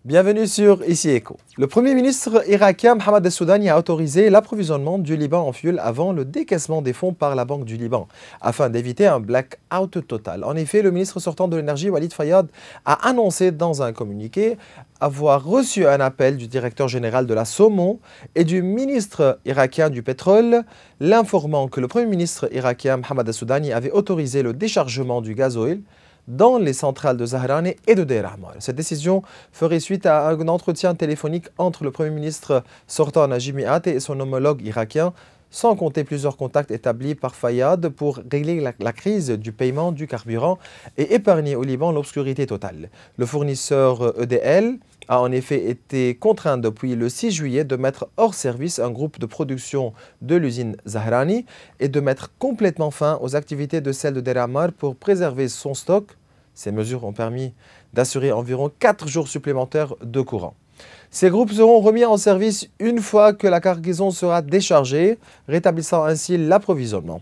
Bienvenue sur Ici Écho. Le Premier ministre irakien Mohamed El-Soudani a autorisé l'approvisionnement du Liban en fuel avant le décaissement des fonds par la Banque du Liban, afin d'éviter un blackout total. En effet, le ministre sortant de l'énergie, Walid Fayad, a annoncé dans un communiqué avoir reçu un appel du directeur général de la Saumon et du ministre irakien du pétrole, l'informant que le Premier ministre irakien Mohamed El-Soudani avait autorisé le déchargement du gazoil dans les centrales de Zahrani et de Deir Ahmar. Cette décision ferait suite à un entretien téléphonique entre le Premier ministre sortant Najib Mikati et son homologue irakien, sans compter plusieurs contacts établis par Fayad pour régler la crise du paiement du carburant et épargner au Liban l'obscurité totale. Le fournisseur EDL a en effet été contraint depuis le 6 juillet de mettre hors service un groupe de production de l'usine Zahrani et de mettre complètement fin aux activités de celle de Deir Ahmar pour préserver son stock. Ces mesures ont permis d'assurer environ 4 jours supplémentaires de courant. Ces groupes seront remis en service une fois que la cargaison sera déchargée, rétablissant ainsi l'approvisionnement.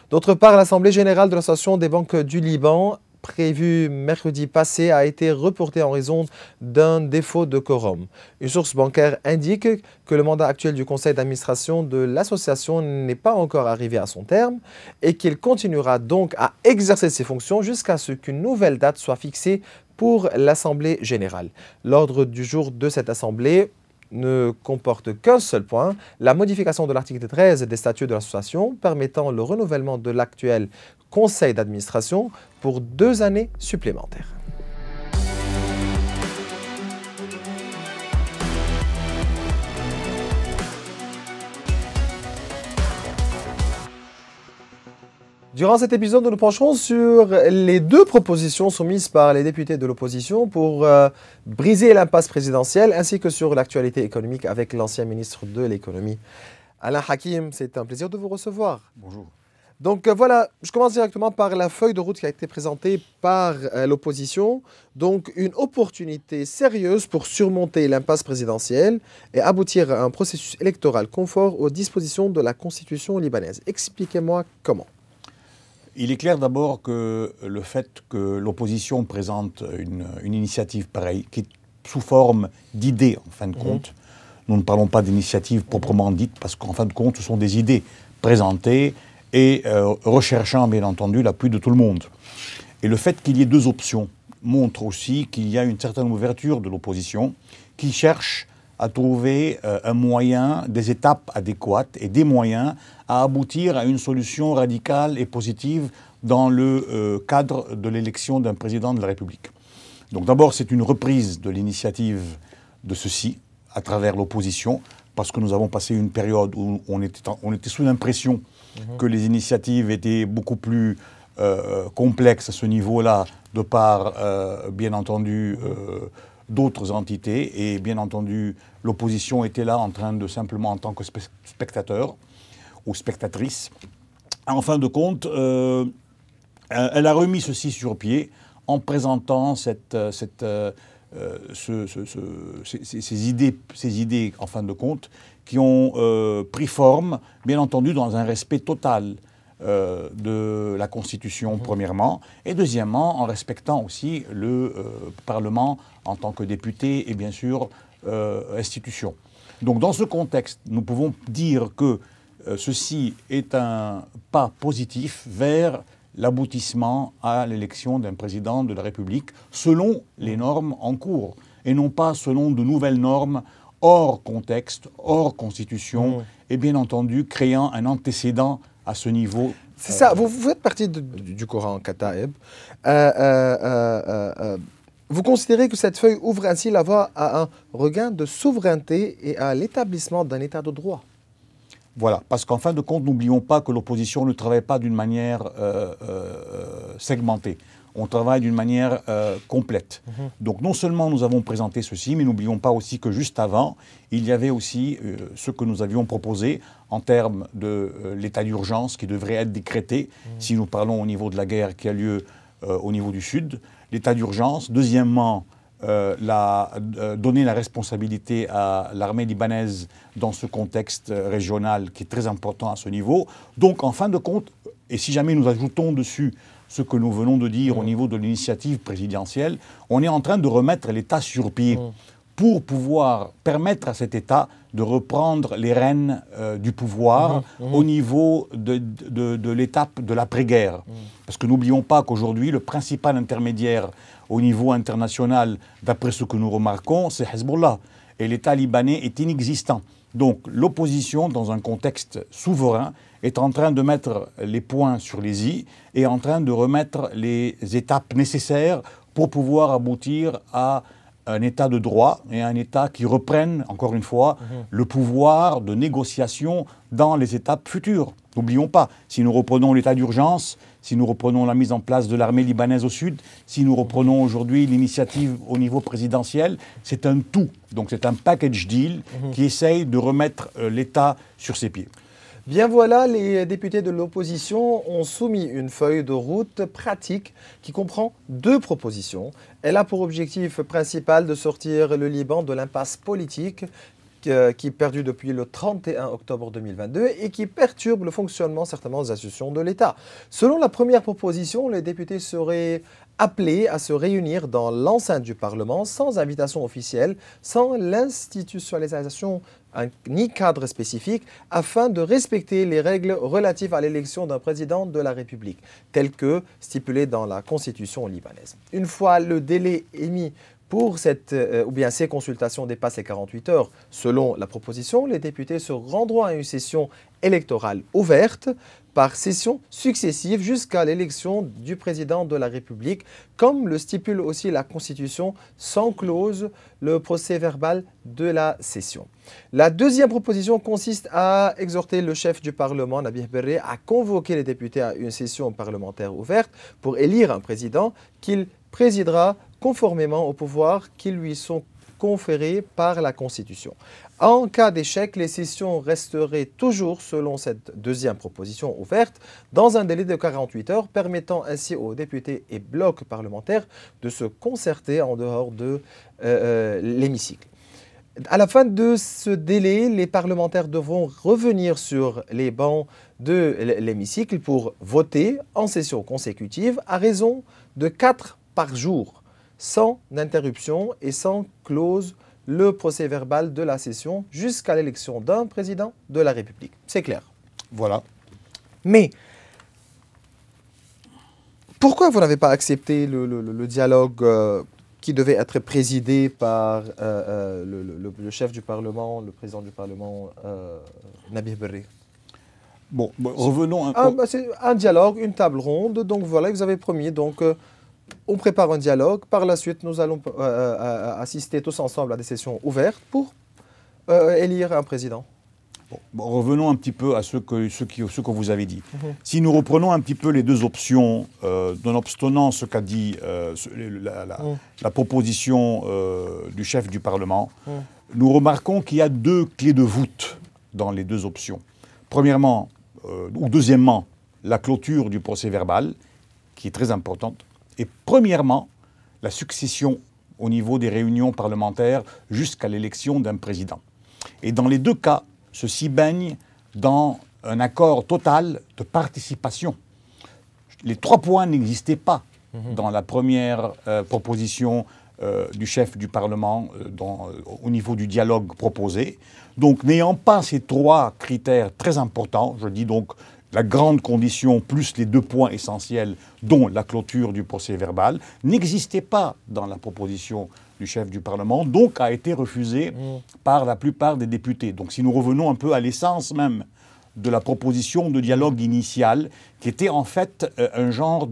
D'autre part, l'Assemblée générale de l'Association des banques du Liban, prévue mercredi passé, a été reportée en raison d'un défaut de quorum. Une source bancaire indique que le mandat actuel du conseil d'administration de l'association n'est pas encore arrivé à son terme et qu'il continuera donc à exercer ses fonctions jusqu'à ce qu'une nouvelle date soit fixée pour l'Assemblée générale. L'ordre du jour de cette Assemblée ne comporte qu'un seul point, la modification de l'article 13 des statuts de l'association permettant le renouvellement de l'actuel conseil d'administration pour 2 années supplémentaires. Durant cet épisode, nous nous pencherons sur les 2 propositions soumises par les députés de l'opposition pour briser l'impasse présidentielle, ainsi que sur l'actualité économique avec l'ancien ministre de l'économie. Alain Hakim, c'est un plaisir de vous recevoir. Bonjour. Donc voilà, je commence directement par la feuille de route qui a été présentée par l'opposition. Donc une opportunité sérieuse pour surmonter l'impasse présidentielle et aboutir à un processus électoral conforme aux dispositions de la Constitution libanaise. Expliquez-moi comment. Il est clair d'abord que le fait que l'opposition présente une initiative pareille, qui est sous forme d'idées en fin de compte, nous ne parlons pas d'initiative proprement dite, parce qu'en fin de compte, ce sont des idées présentées et recherchant bien entendu l'appui de tout le monde. Et le fait qu'il y ait 2 options montre aussi qu'il y a une certaine ouverture de l'opposition qui cherche à trouver un moyen, des étapes adéquates et des moyens à aboutir à une solution radicale et positive dans le cadre de l'élection d'un président de la République. Donc d'abord, c'est une reprise de l'initiative de ceci à travers l'opposition, parce que nous avons passé une période où on était sous l'impression que les initiatives étaient beaucoup plus complexes à ce niveau-là, de par, bien entendu, d'autres entités. Et bien entendu, l'opposition était là en train de simplement, en tant que spectateur ou spectatrice. En fin de compte, elle a remis ceci sur pied en présentant ces idées, en fin de compte, qui ont pris forme, bien entendu, dans un respect total de la Constitution, premièrement, et deuxièmement, en respectant aussi le Parlement en tant que député et bien sûr institution. Donc dans ce contexte, nous pouvons dire que ceci est un pas positif vers l'aboutissement à l'élection d'un président de la République selon les normes en cours et non pas selon de nouvelles normes hors contexte, hors Constitution et bien entendu créant un antécédent à ce niveau. C'est ça, vous faites partie du Coran Kataeb. Vous considérez que cette feuille ouvre ainsi la voie à un regain de souveraineté et à l'établissement d'un état de droit? Voilà, parce qu'en fin de compte, n'oublions pas que l'opposition ne travaille pas d'une manière segmentée. On travaille d'une manière complète. Donc non seulement nous avons présenté ceci, mais n'oublions pas aussi que juste avant, il y avait aussi ce que nous avions proposé en termes de l'état d'urgence qui devrait être décrété, si nous parlons au niveau de la guerre qui a lieu au niveau du Sud, l'état d'urgence. Deuxièmement, donner la responsabilité à l'armée libanaise dans ce contexte régional qui est très important à ce niveau. Donc en fin de compte, et si jamais nous ajoutons dessus ce que nous venons de dire au niveau de l'initiative présidentielle, on est en train de remettre l'État sur pied pour pouvoir permettre à cet État de reprendre les rênes du pouvoir au niveau de l'étape de l'après-guerre. Parce que n'oublions pas qu'aujourd'hui, le principal intermédiaire au niveau international, d'après ce que nous remarquons, c'est Hezbollah. Et l'État libanais est inexistant. Donc l'opposition, dans un contexte souverain, est en train de mettre les points sur les i et en train de remettre les étapes nécessaires pour pouvoir aboutir à un État de droit et un État qui reprenne, encore une fois, le pouvoir de négociation dans les étapes futures. N'oublions pas, si nous reprenons l'état d'urgence, si nous reprenons la mise en place de l'armée libanaise au sud, si nous reprenons aujourd'hui l'initiative au niveau présidentiel, c'est un tout. Donc c'est un package deal qui essaye de remettre l'État sur ses pieds. Bien voilà, les députés de l'opposition ont soumis une feuille de route pratique qui comprend 2 propositions. Elle a pour objectif principal de sortir le Liban de l'impasse politique qui est perdu depuis le 31 octobre 2022 et qui perturbe le fonctionnement certainement des institutions de l'État. Selon la première proposition, les députés seraient appelés à se réunir dans l'enceinte du Parlement sans invitation officielle, sans l'institutionnalisation ni cadre spécifique, afin de respecter les règles relatives à l'élection d'un président de la République, telles que stipulées dans la Constitution libanaise. Une fois le délai émis pour ces consultations dépassent les 48 heures, selon la proposition, les députés se rendront à une session électorale ouverte par sessions successives jusqu'à l'élection du président de la République, comme le stipule aussi la Constitution, sans clause le procès-verbal de la session. La deuxième proposition consiste à exhorter le chef du Parlement, Nabih Berri, à convoquer les députés à une session parlementaire ouverte pour élire un président qu'il présidera conformément aux pouvoirs qui lui sont conférés par la Constitution. En cas d'échec, les sessions resteraient toujours, selon cette deuxième proposition ouverte, dans un délai de 48 heures, permettant ainsi aux députés et blocs parlementaires de se concerter en dehors de l'hémicycle. À la fin de ce délai, les parlementaires devront revenir sur les bancs de l'hémicycle pour voter en session consécutive à raison de 4 par jour, sans interruption et sans clause, le procès-verbal de la session jusqu'à l'élection d'un président de la République. C'est clair. Voilà. Mais pourquoi vous n'avez pas accepté le dialogue qui devait être présidé par le chef du Parlement, le président du Parlement, Nabih Berri? Bon, revenons... C'est un dialogue, une table ronde, donc voilà, vous avez promis, donc... on prépare un dialogue. Par la suite, nous allons assister tous ensemble à des sessions ouvertes pour élire un président. Bon, revenons un petit peu à ce que vous avez dit. Si nous reprenons un petit peu les 2 options, nonobstant ce qu'a dit la proposition du chef du Parlement, nous remarquons qu'il y a 2 clés de voûte dans les 2 options. Premièrement, ou deuxièmement, la clôture du procès-verbal, qui est très importante. Et premièrement, la succession au niveau des réunions parlementaires jusqu'à l'élection d'un président. Et dans les 2 cas, ceci baigne dans un accord total de participation. Les 3 points n'existaient pas dans la première proposition du chef du Parlement au niveau du dialogue proposé. Donc, n'ayant pas ces 3 critères très importants, je dis donc la grande condition plus les 2 points essentiels, dont la clôture du procès-verbal, n'existait pas dans la proposition du chef du Parlement, donc a été refusée par la plupart des députés. Donc si nous revenons un peu à l'essence même de la proposition de dialogue initial, qui était en fait un genre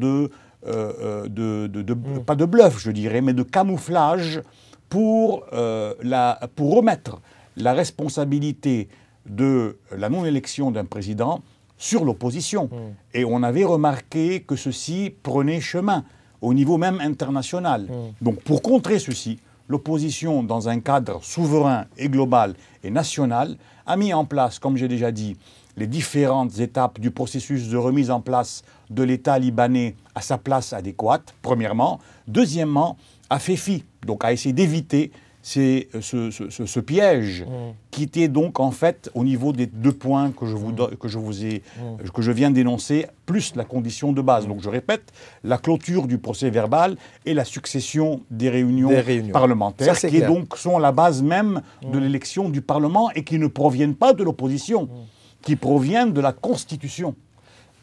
pas de bluff, je dirais, mais de camouflage pour remettre la responsabilité de la non-élection d'un président sur l'opposition. Et on avait remarqué que ceci prenait chemin au niveau même international. Donc pour contrer ceci, l'opposition, dans un cadre souverain et global et national, a mis en place, comme j'ai déjà dit, les différentes étapes du processus de remise en place de l'État libanais à sa place adéquate, premièrement. Deuxièmement, a fait fi, donc a essayé d'éviter c'est ce piège qui était donc en fait au niveau des 2 points que je viens d'énoncer, plus la condition de base. Donc je répète, la clôture du procès verbal et la succession des réunions parlementaires, ça, qui donc sont la base même de l'élection du Parlement et qui ne proviennent pas de l'opposition, qui proviennent de la Constitution.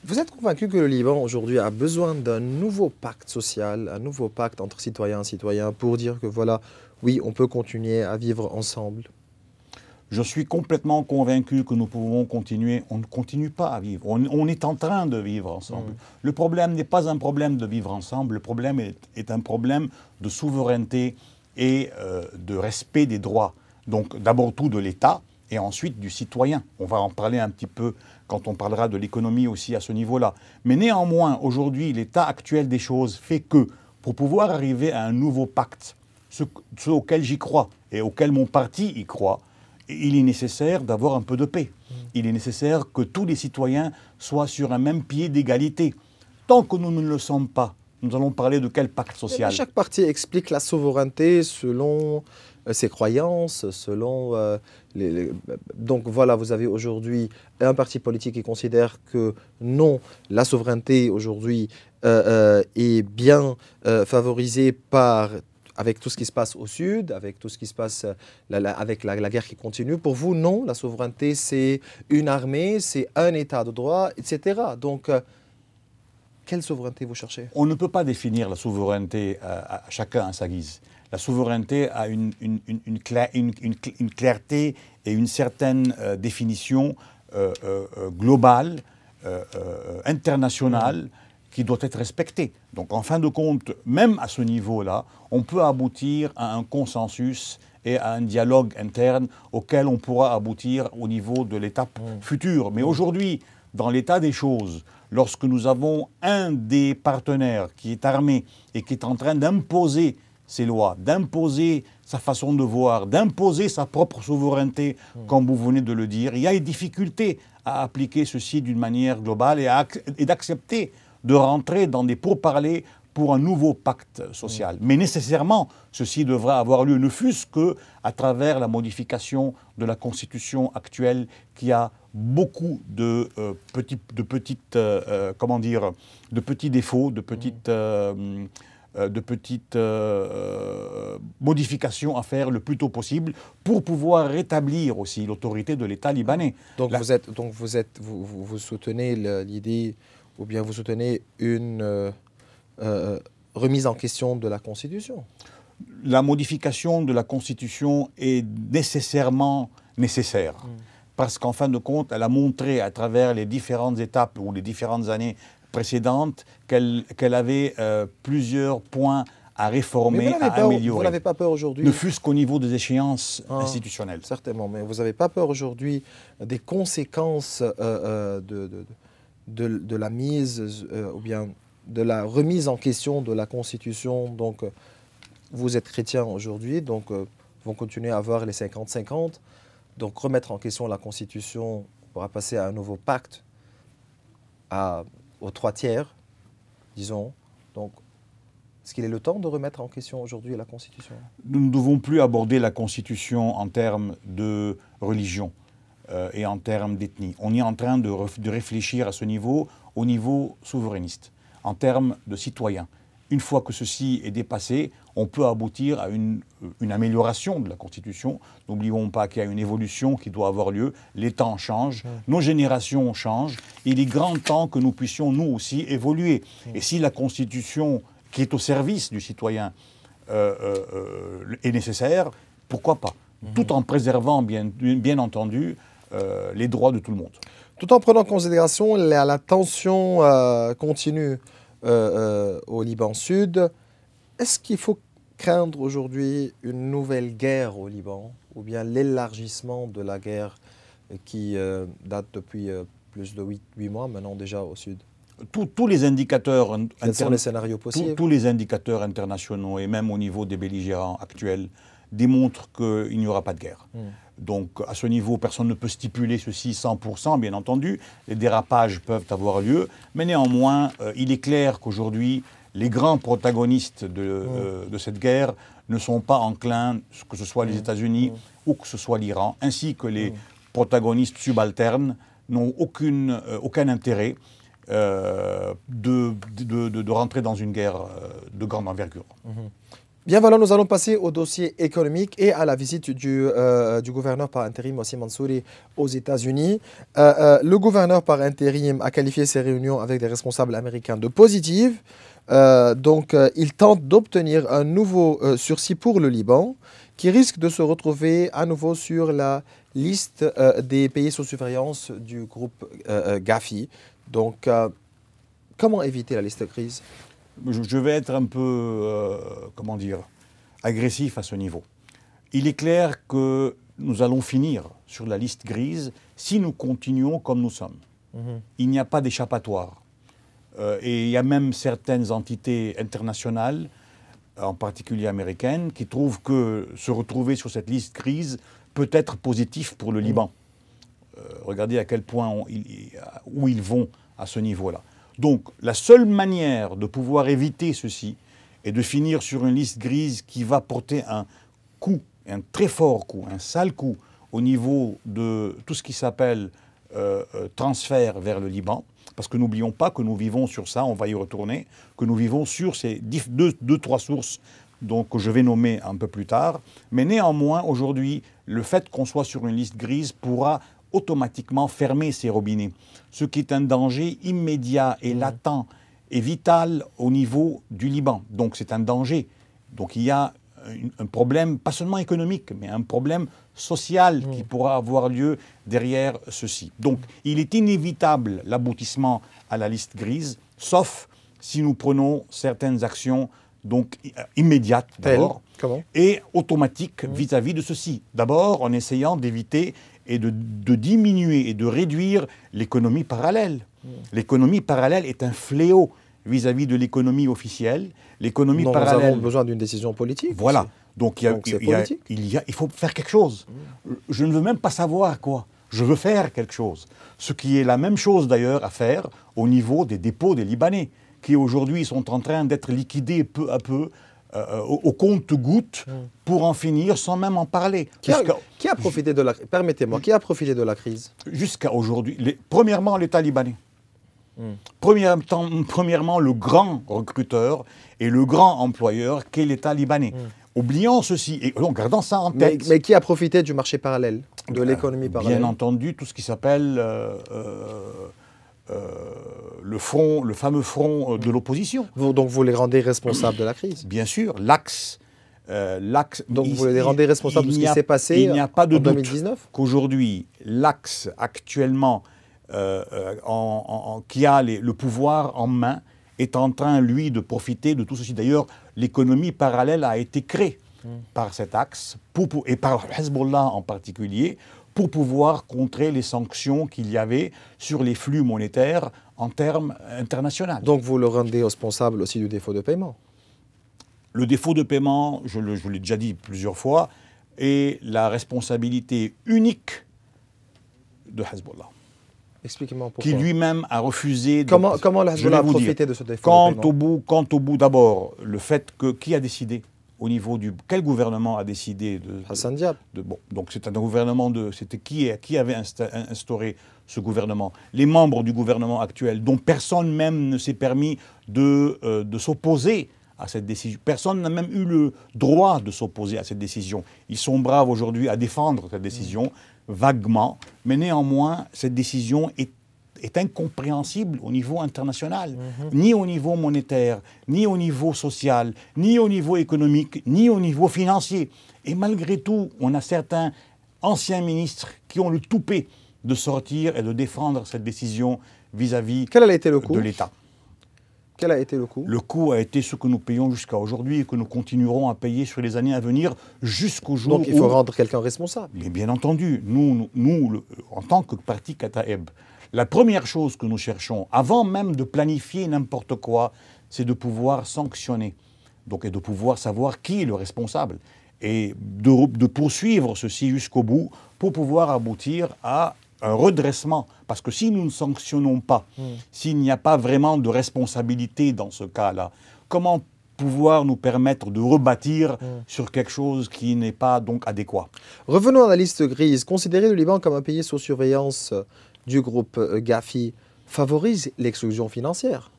Vous êtes convaincu que le Liban aujourd'hui a besoin d'un nouveau pacte social, un nouveau pacte entre citoyens et citoyens pour dire que voilà, oui, on peut continuer à vivre ensemble? Je suis complètement convaincu que nous pouvons continuer. On ne continue pas à vivre. On est en train de vivre ensemble. Le problème n'est pas un problème de vivre ensemble. Le problème est un problème de souveraineté et de respect des droits. Donc d'abord tout de l'État et ensuite du citoyen. On va en parler un petit peu quand on parlera de l'économie aussi à ce niveau-là. Mais néanmoins, aujourd'hui, l'état actuel des choses fait que pour pouvoir arriver à un nouveau pacte, ce auquel j'y crois et auquel mon parti y croit, il est nécessaire d'avoir un peu de paix. Il est nécessaire que tous les citoyens soient sur un même pied d'égalité. Tant que nous ne le sommes pas, nous allons parler de quel pacte social? Chaque parti explique la souveraineté selon ses croyances, selon donc voilà, vous avez aujourd'hui un parti politique qui considère que non, la souveraineté aujourd'hui est bien favorisée avec tout ce qui se passe au sud, avec tout ce qui se passe, avec la guerre qui continue. Pour vous, non, la souveraineté, c'est une armée, c'est un état de droit, etc. Donc, quelle souveraineté vous cherchez? On ne peut pas définir la souveraineté à chacun à sa guise. La souveraineté a une clarté et une certaine définition globale, internationale, qui doit être respectée. Donc en fin de compte, même à ce niveau-là, on peut aboutir à un consensus et à un dialogue interne auquel on pourra aboutir au niveau de l'étape future. Mais aujourd'hui, dans l'état des choses, lorsque nous avons un des partenaires qui est armé et qui est en train d'imposer ses lois, d'imposer sa façon de voir, d'imposer sa propre souveraineté, comme vous venez de le dire, il y a des difficultés à appliquer ceci d'une manière globale et d'accepter de rentrer dans des pourparlers pour un nouveau pacte social. Mais nécessairement, ceci devra avoir lieu, ne fût-ce qu'à travers la modification de la Constitution actuelle qui a beaucoup de petits défauts, de petites modifications à faire le plus tôt possible pour pouvoir rétablir aussi l'autorité de l'État libanais. Donc vous soutenez l'idée, ou bien vous soutenez une remise en question de la Constitution? La modification de la Constitution est nécessairement nécessaire. Parce qu'en fin de compte, elle a montré à travers les différentes étapes ou les différentes années précédentes qu'elle avait plusieurs points à réformer, à améliorer. Vous n'avez pas peur aujourd'hui? Ne fût-ce qu'au niveau des échéances institutionnelles. Certainement, mais vous n'avez pas peur aujourd'hui des conséquences de la mise ou bien de la remise en question de la Constitution? Donc, vous êtes chrétien aujourd'hui, donc vont continuer à avoir les 50-50. Donc, remettre en question la Constitution, on pourra passer à un nouveau pacte aux 3 tiers, disons. Donc, est-ce qu'il est le temps de remettre en question aujourd'hui la Constitution? Nous ne devons plus aborder la Constitution en termes de religion et en termes d'ethnie. On est en train de réfléchir à ce niveau, au niveau souverainiste, en termes de citoyens. Une fois que ceci est dépassé, on peut aboutir à une amélioration de la Constitution. N'oublions pas qu'il y a une évolution qui doit avoir lieu. Les temps changent, nos générations changent. Il est grand temps que nous puissions, nous aussi, évoluer. Et si la Constitution, qui est au service du citoyen, est nécessaire, pourquoi pas? Tout en préservant, bien entendu, les droits de tout le monde. Tout en prenant en considération la tension continue au Liban Sud, est-ce qu'il faut craindre aujourd'hui une nouvelle guerre au Liban, ou bien l'élargissement de la guerre qui date depuis plus de 8 mois maintenant déjà au Sud? Tous les indicateurs Quels sont les scénarios possibles? Tous les indicateurs internationaux et même au niveau des belligérants actuels démontrent qu'il n'y aura pas de guerre. Donc à ce niveau, personne ne peut stipuler ceci 100%, bien entendu. Les dérapages peuvent avoir lieu, mais néanmoins, il est clair qu'aujourd'hui, les grands protagonistes de cette guerre ne sont pas enclins, que ce soit les États-Unis ou que ce soit l'Iran, ainsi que les protagonistes subalternes n'ont aucun intérêt de rentrer dans une guerre de grande envergure. Bien, voilà, nous allons passer au dossier économique et à la visite du gouverneur par intérim, Wassim Mansouri, aux États-Unis. Le gouverneur par intérim a qualifié ses réunions avec des responsables américains de positives. Il tente d'obtenir un nouveau sursis pour le Liban, qui risque de se retrouver à nouveau sur la liste des pays sous surveillance du groupe Gafi. Donc, comment éviter la liste grise? Je vais être un peu, comment dire, agressif à ce niveau. Il est clair que nous allons finir sur la liste grise si nous continuons comme nous sommes. Il n'y a pas d'échappatoire. Et il y a même certaines entités internationales, en particulier américaines, qui trouvent que se retrouver sur cette liste grise peut être positif pour le Liban. Regardez à quel point où ils vont à ce niveau-là. Donc, la seule manière de pouvoir éviter ceci est de finir sur une liste grise qui va porter un coup, un très fort coup, un sale coup au niveau de tout ce qui s'appelle transfert vers le Liban. Parce que n'oublions pas que nous vivons sur ça, on va y retourner, que nous vivons sur ces trois sources que je vais nommer un peu plus tard. Mais néanmoins, aujourd'hui, le fait qu'on soit sur une liste grise pourra automatiquement fermer ces robinets. Ce qui est un danger immédiat et latent et vital au niveau du Liban. Donc c'est un danger. Donc il y a un problème, pas seulement économique, mais un problème social qui pourra avoir lieu derrière ceci. Donc il est inévitable l'aboutissement à la liste grise, sauf si nous prenons certaines actions donc immédiates d'abord et automatiques vis-à-vis de ceci. D'abord en essayant d'éviter et de diminuer et de réduire l'économie parallèle. L'économie parallèle est un fléau vis-à-vis de l'économie officielle. L'économie parallèle... Nous avons besoin d'une décision politique. Voilà. Donc il faut faire quelque chose. Je ne veux même pas savoir quoi. Je veux faire quelque chose. Ce qui est la même chose d'ailleurs à faire au niveau des dépôts des Libanais, qui aujourd'hui sont en train d'être liquidés peu à peu au compte-gouttes pour en finir sans même en parler. Qui a profité de la crise? Permettez-moi, qui a profité de la crise? Jusqu'à aujourd'hui. Premièrement, l'État libanais. Premièrement, le grand recruteur et le grand employeur qu'est l'État libanais. Oublions ceci, et donc gardons ça en tête. Mais qui a profité du marché parallèle, de l'économie parallèle? Bien entendu, tout ce qui s'appelle le fameux front de l'opposition. Donc vous les rendez responsables de la crise? Bien sûr, l'axe. Donc vous les rendez responsables de ce qui s'est passé en 2019? Il n'y a pas de doute qu'aujourd'hui, l'axe actuellement qui a le pouvoir en main est en train, lui, de profiter de tout ceci. D'ailleurs, l'économie parallèle a été créée par cet axe, et par Hezbollah en particulier, pour pouvoir contrer les sanctions qu'il y avait sur les flux monétaires en termes internationaux. Donc vous le rendez responsable aussi du défaut de paiement? Le défaut de paiement, je l'ai déjà dit plusieurs fois, est la responsabilité unique de Hezbollah. Expliquez-moi pourquoi. Qui lui-même a refusé... Comment le Hezbollah a profité de ce défaut de paiement? Quant au bout, d'abord, le fait que... Qui a décidé au niveau du... Quel gouvernement a décidé de... Hassan Diab. Bon, donc c'est un gouvernement de... C'était qui avait instauré ce gouvernement? Les membres du gouvernement actuel, dont personne même ne s'est permis de s'opposer à cette décision. Personne n'a même eu le droit de s'opposer à cette décision. Ils sont braves aujourd'hui à défendre cette décision, vaguement, mais néanmoins, cette décision est incompréhensible au niveau international, ni au niveau monétaire, ni au niveau social, ni au niveau économique, ni au niveau financier. Et malgré tout, on a certains anciens ministres qui ont le toupet de sortir et de défendre cette décision vis-à-vis de l'État. Quel a été le coût? Le coût a été ce que nous payons jusqu'à aujourd'hui et que nous continuerons à payer sur les années à venir jusqu'au jour où... Donc il faut rendre quelqu'un responsable. Mais bien entendu, nous en tant que parti Kataeb, la première chose que nous cherchons, avant même de planifier n'importe quoi, c'est de pouvoir sanctionner. Donc, et de pouvoir savoir qui est le responsable. Et de poursuivre ceci jusqu'au bout pour pouvoir aboutir à un redressement. Parce que si nous ne sanctionnons pas, s'il n'y a pas vraiment de responsabilité dans ce cas-là, comment pouvoir nous permettre de rebâtir sur quelque chose qui n'est pas donc adéquat. Revenons à la liste grise. Considérer le Liban comme un pays sous surveillance du groupe Gafi favorise l'exclusion financière.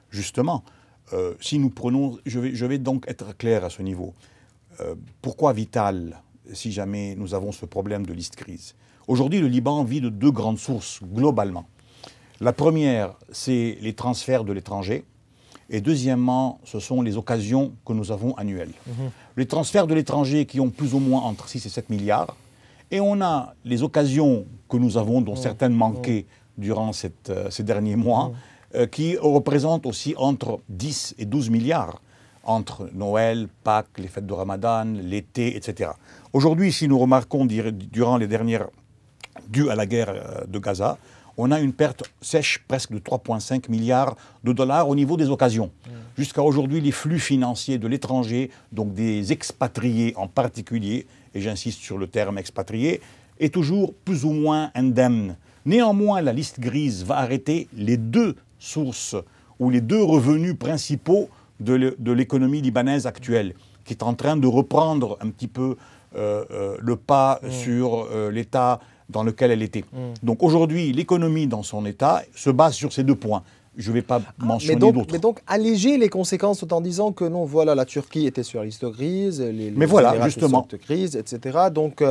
Justement, si nous prenons, je vais donc être clair à ce niveau. Pourquoi vital si jamais nous avons ce problème de liste grise? Aujourd'hui, le Liban vit de deux grandes sources globalement. La première, c'est les transferts de l'étranger. Et deuxièmement, ce sont les occasions que nous avons annuelles. Les transferts de l'étranger qui ont plus ou moins entre 6 et 7 milliards. Et on a les occasions que nous avons, dont certaines manquaient durant ces derniers mois, qui représentent aussi entre 10 et 12 milliards, entre Noël, Pâques, les fêtes de Ramadan, l'été, etc. Aujourd'hui, si nous remarquons durant les dernières, dues à la guerre de Gaza, on a une perte sèche presque de 3,5 milliards de dollars au niveau des occasions. Jusqu'à aujourd'hui, les flux financiers de l'étranger, donc des expatriés en particulier, et j'insiste sur le terme expatrié, est toujours plus ou moins indemne. Néanmoins, la liste grise va arrêter les deux sources ou les deux revenus principaux de l'économie libanaise actuelle, qui est en train de reprendre un petit peu le pas sur l'État dans lequel elle était. Donc aujourd'hui, l'économie dans son état se base sur ces deux points. Je ne vais pas mentionner d'autres. Mais donc, alléger les conséquences tout en disant que non, voilà, la Turquie était sur la liste grise, les mais voilà, Émirats justement. sur la liste grise, etc. Donc,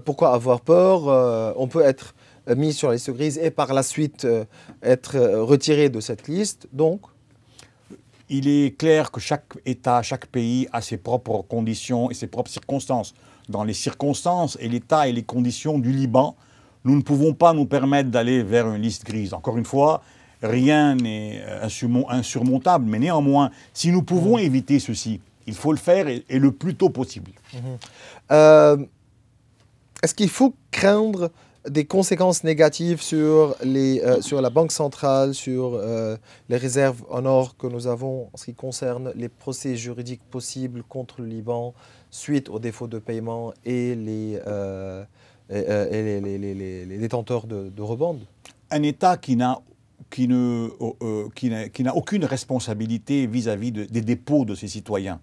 pourquoi avoir peur? On peut être mis sur la liste grise et par la suite être retiré de cette liste. Donc, il est clair que chaque État, chaque pays a ses propres conditions et ses propres circonstances. Dans les circonstances et l'état et les conditions du Liban, nous ne pouvons pas nous permettre d'aller vers une liste grise. Encore une fois, rien n'est insurmontable, mais néanmoins, si nous pouvons éviter ceci, il faut le faire et le plus tôt possible. Est-ce qu'il faut craindre des conséquences négatives sur la Banque centrale, sur les réserves en or que nous avons en ce qui concerne les procès juridiques possibles contre le Liban suite au défaut de paiement et les détenteurs de rebonds? Un État qui n'a aucune responsabilité vis-à-vis des dépôts de ses citoyens,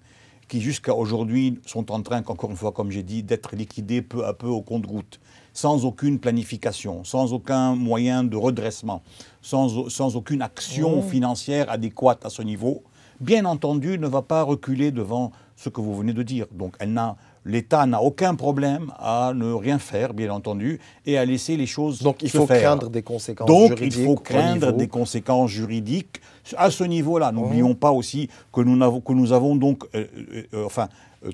qui jusqu'à aujourd'hui sont en train, encore une fois, comme j'ai dit, d'être liquidés peu à peu au compte-gouttes, sans aucune planification, sans aucun moyen de redressement, sans aucune action financière adéquate à ce niveau, bien entendu, ne va pas reculer devant ce que vous venez de dire. Donc l'État n'a aucun problème à ne rien faire, bien entendu, et à laisser les choses se faire. Donc il faut craindre des conséquences juridiques. Donc il faut craindre des conséquences juridiques à ce niveau-là. N'oublions pas aussi que nous avons donc,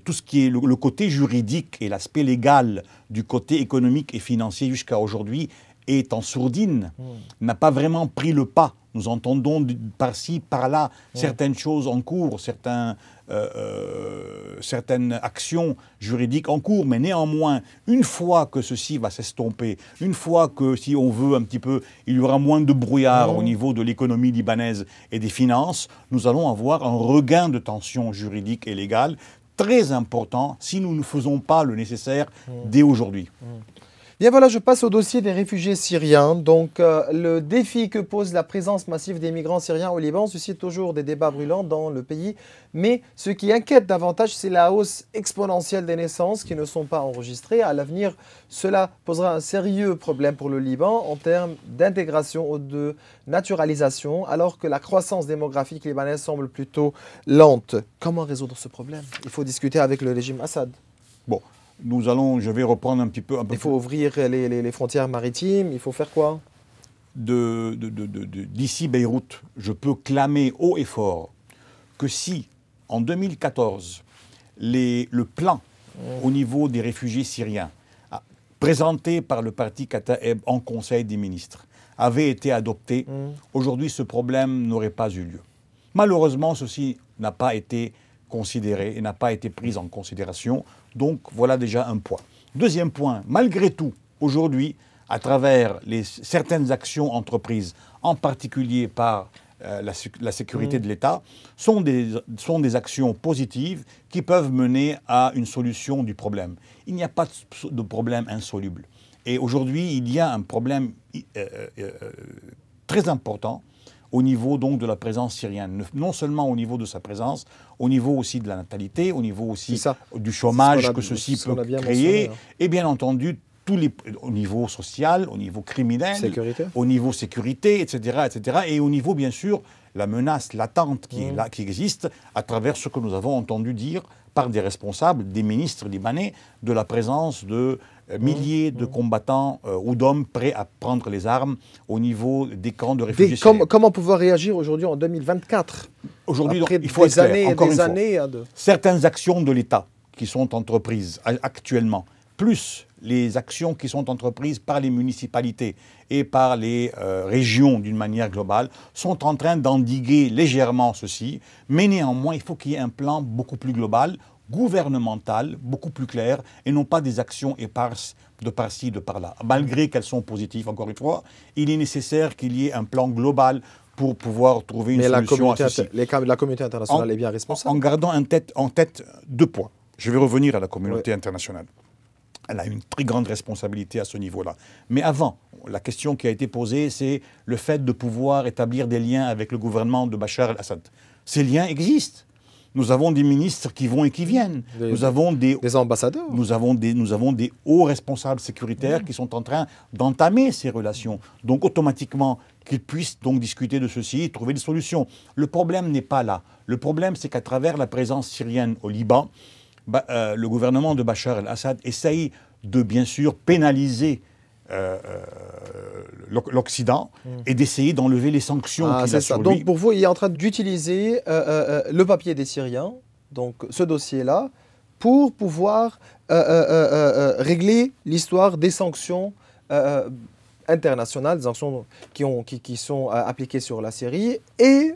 tout ce qui est le côté juridique et l'aspect légal du côté économique et financier jusqu'à aujourd'hui est en sourdine, n'a pas vraiment pris le pas. Nous entendons par-ci, par-là, certaines choses en cours, certaines actions juridiques en cours, mais néanmoins, une fois que ceci va s'estomper, une fois que, si on veut un petit peu, il y aura moins de brouillard au niveau de l'économie libanaise et des finances, nous allons avoir un regain de tension juridique et légale très important si nous ne faisons pas le nécessaire dès aujourd'hui. Bien voilà, je passe au dossier des réfugiés syriens. Donc le défi que pose la présence massive des migrants syriens au Liban suscite toujours des débats brûlants dans le pays. Mais ce qui inquiète davantage, c'est la hausse exponentielle des naissances qui ne sont pas enregistrées. À l'avenir, cela posera un sérieux problème pour le Liban en termes d'intégration ou de naturalisation, alors que la croissance démographique libanaise semble plutôt lente. Comment résoudre ce problème? Il faut discuter avec le régime Assad. Bon. Je vais reprendre un petit peu. Il faut ouvrir les frontières maritimes, il faut faire quoi? D'ici Beyrouth, je peux clamer haut et fort que si, en 2014, le plan au niveau des réfugiés syriens, présenté par le parti Kataeb en Conseil des ministres, avait été adopté, aujourd'hui ce problème n'aurait pas eu lieu. Malheureusement, ceci n'a pas été considéré et n'a pas été pris en considération. Donc voilà déjà un point. Deuxième point, malgré tout, aujourd'hui, à travers certaines actions entreprises, en particulier par la sécurité de l'État, sont des actions positives qui peuvent mener à une solution du problème. Il n'y a pas de problème insoluble. Et aujourd'hui, il y a un problème très important au niveau donc de la présence syrienne. Non seulement au niveau de sa présence, au niveau aussi de la natalité, au niveau aussi du chômage que ceci peut créer, et bien entendu, au niveau social, au niveau criminel, au niveau sécurité, etc., etc., et au niveau, bien sûr, la menace latente qui est là, qui existe, à travers ce que nous avons entendu dire par des responsables, des ministres libanais, de la présence de milliers de combattants ou d'hommes prêts à prendre les armes au niveau des camps de réfugiés syriens. Comment pouvoir réagir aujourd'hui en 2024 ? Aujourd'hui, il faut être clair, encore une fois, certaines actions de l'État qui sont entreprises actuellement, plus les actions qui sont entreprises par les municipalités et par les régions d'une manière globale, sont en train d'endiguer légèrement ceci, mais néanmoins, il faut qu'il y ait un plan beaucoup plus global, gouvernemental, beaucoup plus clair, et non pas des actions éparses de par-ci, de par-là. Malgré qu'elles sont positives, encore une fois, il est nécessaire qu'il y ait un plan global pour pouvoir trouver une solution à ceci. La communauté internationale est bien responsable. En gardant en tête 2 points. Je vais revenir à la communauté internationale. Elle a une très grande responsabilité à ce niveau-là. Mais avant, la question qui a été posée, c'est le fait de pouvoir établir des liens avec le gouvernement de Bachar el-Assad. Ces liens existent. Nous avons des ministres qui vont et qui viennent. Nous avons des ambassadeurs. Nous avons des hauts responsables sécuritaires qui sont en train d'entamer ces relations. Donc automatiquement, qu'ils puissent donc discuter de ceci et trouver des solutions. Le problème n'est pas là. Le problème, c'est qu'à travers la présence syrienne au Liban, le gouvernement de Bachar el-Assad essaye de, bien sûr, pénaliser l'Occident et d'essayer d'enlever les sanctions qu'il a sur lui. Donc pour vous, il est en train d'utiliser le papier des Syriens, donc ce dossier-là, pour pouvoir régler l'histoire des sanctions internationales, des sanctions qui sont appliquées sur la Syrie, et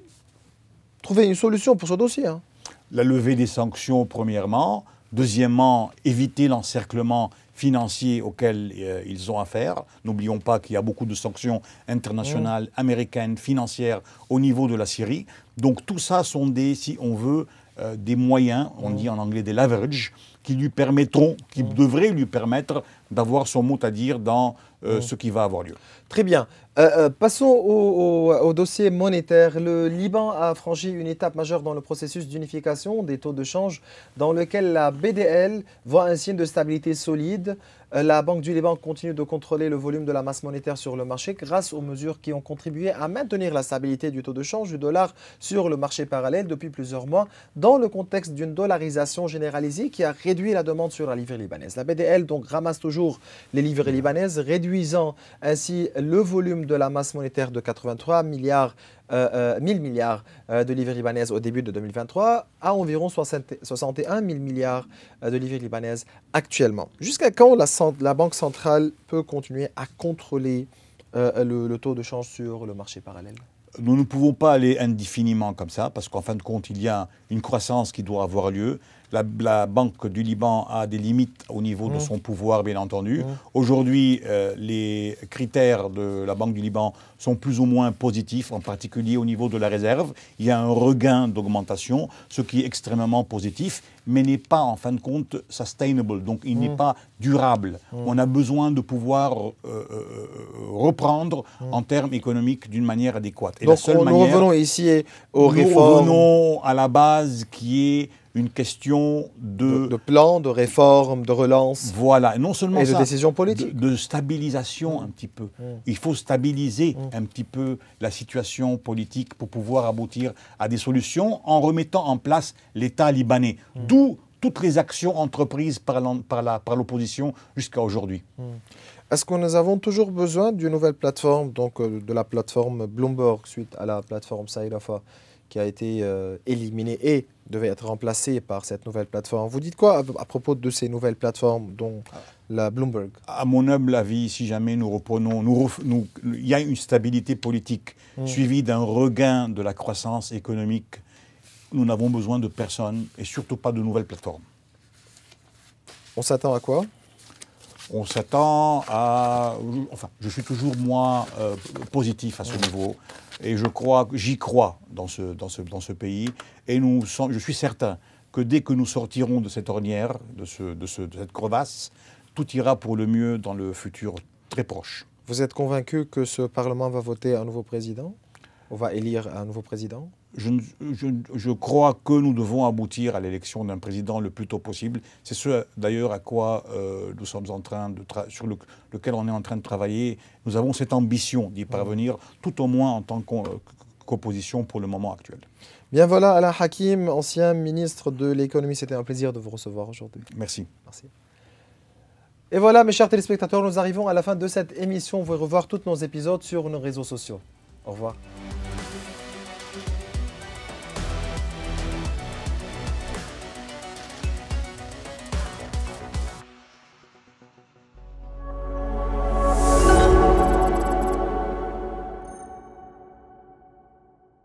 trouver une solution pour ce dossier. La levée des sanctions, premièrement. Deuxièmement, éviter l'encerclement financier auquel ils ont affaire. N'oublions pas qu'il y a beaucoup de sanctions internationales, américaines, financières au niveau de la Syrie. Donc tout ça sont si on veut, des moyens, on dit en anglais des leverage, qui lui permettront, qui devraient lui permettre d'avoir son mot à dire dans ce qui va avoir lieu. Très bien. Passons au dossier monétaire. Le Liban a franchi une étape majeure dans le processus d'unification des taux de change, dans lequel la BDL voit un signe de stabilité solide. La Banque du Liban continue de contrôler le volume de la masse monétaire sur le marché grâce aux mesures qui ont contribué à maintenir la stabilité du taux de change du dollar sur le marché parallèle depuis plusieurs mois, dans le contexte d'une dollarisation généralisée qui a réduit la demande sur la livre libanaise. La BDL donc ramasse toujours les livres libanaises, réduisant ainsi le volume de la masse monétaire de 83 milliards 1000 milliards de livres libanaises au début de 2023 à environ 61 000 milliards de livres libanaises actuellement. Jusqu'à quand la Banque centrale peut continuer à contrôler le taux de change sur le marché parallèle ? Nous ne pouvons pas aller indéfiniment comme ça, parce qu'en fin de compte, il y a une croissance qui doit avoir lieu. La Banque du Liban a des limites au niveau de son pouvoir, bien entendu. Aujourd'hui, les critères de la Banque du Liban sont plus ou moins positifs, en particulier au niveau de la réserve. Il y a un regain d'augmentation, ce qui est extrêmement positif, mais n'est pas, en fin de compte, sustainable. Donc, il n'est pas durable. On a besoin de pouvoir reprendre en termes économiques d'une manière adéquate. Et donc, nous revenons ici aux réformes. Nous revenons à la base qui est une question de plan, de réforme, de relance. Voilà, non seulement et ça, de décision politique. De stabilisation un petit peu. Il faut stabiliser un petit peu la situation politique pour pouvoir aboutir à des solutions en remettant en place l'État libanais. D'où toutes les actions entreprises par l'opposition jusqu'à aujourd'hui. Est-ce que nous avons toujours besoin d'une nouvelle plateforme, donc de la plateforme Bloomberg suite à la plateforme Saïrafa qui a été éliminée et devait être remplacée par cette nouvelle plateforme? Vous dites quoi à propos de ces nouvelles plateformes, dont la Bloomberg? À mon humble avis, si jamais nous reprenons, il y a une stabilité politique suivie d'un regain de la croissance économique, nous n'avons besoin de personne et surtout pas de nouvelles plateformes. On s'attend à quoi? On s'attend à... Enfin, je suis toujours, moi, positif à ce niveau. Et j'y crois dans ce pays. Et je suis certain que dès que nous sortirons de cette ornière, de cette crevasse, tout ira pour le mieux dans le futur très proche. Vous êtes convaincu que ce Parlement va voter un nouveau président? On va élire un nouveau président? Je crois que nous devons aboutir à l'élection d'un président le plus tôt possible. C'est ce d'ailleurs à quoi nous sommes en train sur lequel on est en train de travailler. Nous avons cette ambition d'y parvenir, tout au moins en tant qu'opposition pour le moment actuel. Bien voilà, Alain Hakim, ancien ministre de l'économie, c'était un plaisir de vous recevoir aujourd'hui. Merci. Merci. Et voilà, mes chers téléspectateurs, nous arrivons à la fin de cette émission. Vous pouvez revoir tous nos épisodes sur nos réseaux sociaux. Au revoir.